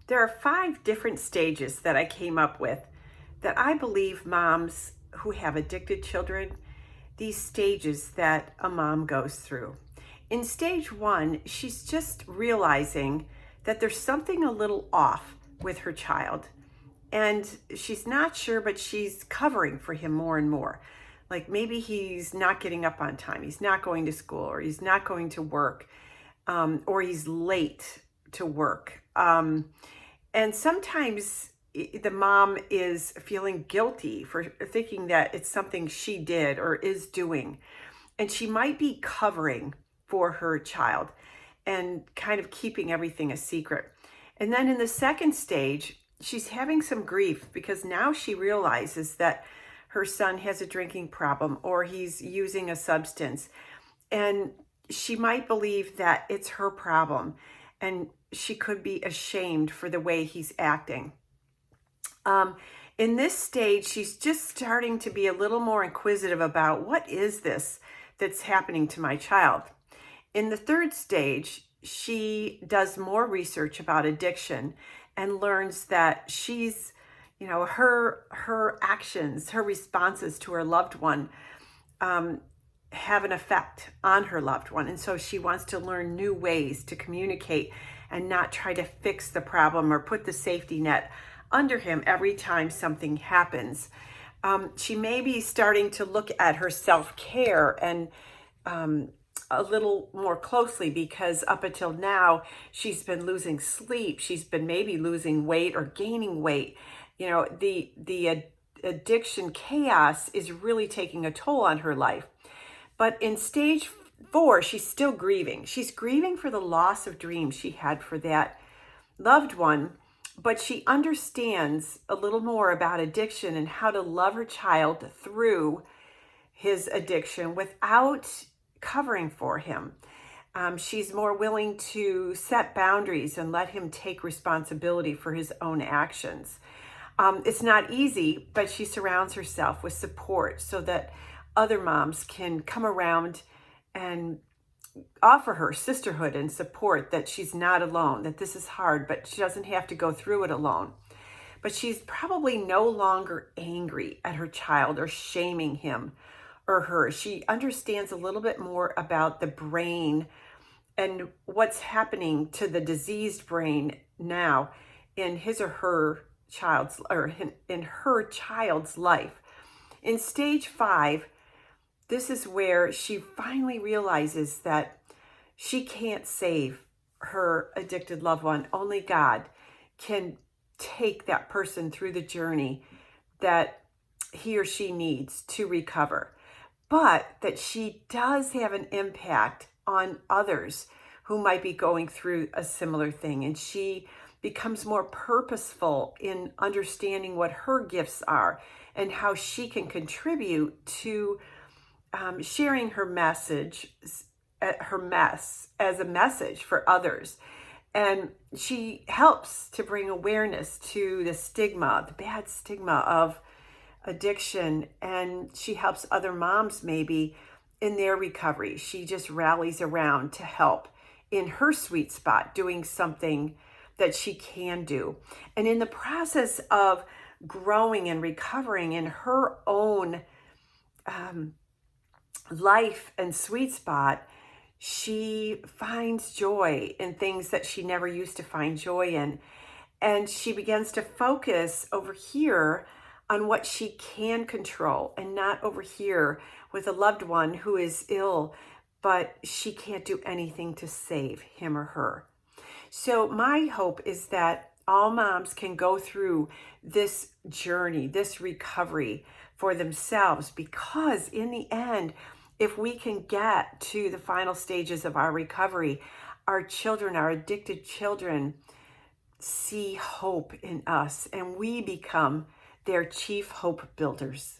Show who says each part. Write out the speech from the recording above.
Speaker 1: There are 5 different stages that I came up with that I believe moms who have addicted children, these stages that a mom goes through. In stage 1, she's just realizing that there's something a little off with her child. And she's not sure, but she's covering for him more and more. Like maybe he's not getting up on time, he's not going to school, or he's not going to work, or he's late to work. And sometimes the mom is feeling guilty for thinking that it's something she did or is doing. And she might be covering for her child and kind of keeping everything a secret. And then in the second stage, she's having some grief because now she realizes that her son has a drinking problem or he's using a substance. And she might believe that it's her problem and she could be ashamed for the way he's acting. In this stage, she's just starting to be a little more inquisitive about what is this that's happening to my child. In the third stage, she does more research about addiction and learns that she's, her actions, her responses to her loved one have an effect on her loved one. And so she wants to learn new ways to communicate and not try to fix the problem or put the safety net under him every time something happens. She may be starting to look at her self-care and a little more closely because up until now, she's been losing sleep. She's been maybe losing weight or gaining weight. The addiction chaos is really taking a toll on her life. But in stage 4, she's still grieving. She's grieving for the loss of dreams she had for that loved one, but she understands a little more about addiction and how to love her child through his addiction without covering for him. She's more willing to set boundaries and let him take responsibility for his own actions. It's not easy, but she surrounds herself with support so that other moms can come around and offer her sisterhood and support, that she's not alone, that this is hard, but she doesn't have to go through it alone. But she's probably no longer angry at her child or shaming him or her. She understands a little bit more about the brain and what's happening to the diseased brain now in his or her child's, or in her child's life. In stage 5, this is where she finally realizes that she can't save her addicted loved one. Only God can take that person through the journey that he or she needs to recover. But that she does have an impact on others who might be going through a similar thing. And she becomes more purposeful in understanding what her gifts are and how she can contribute to sharing her message, her mess, as a message for others. And she helps to bring awareness to the stigma, the bad stigma of addiction. And she helps other moms maybe in their recovery. She just rallies around to help in her sweet spot, doing something that she can do. And in the process of growing and recovering in her own life and sweet spot, she finds joy in things that she never used to find joy in. And she begins to focus over here on what she can control and not over here with a loved one who is ill, but she can't do anything to save him or her. So my hope is that all moms can go through this journey, this recovery for themselves, because in the end, if we can get to the final stages of our recovery, our children, our addicted children, see hope in us and we become their chief hope builders.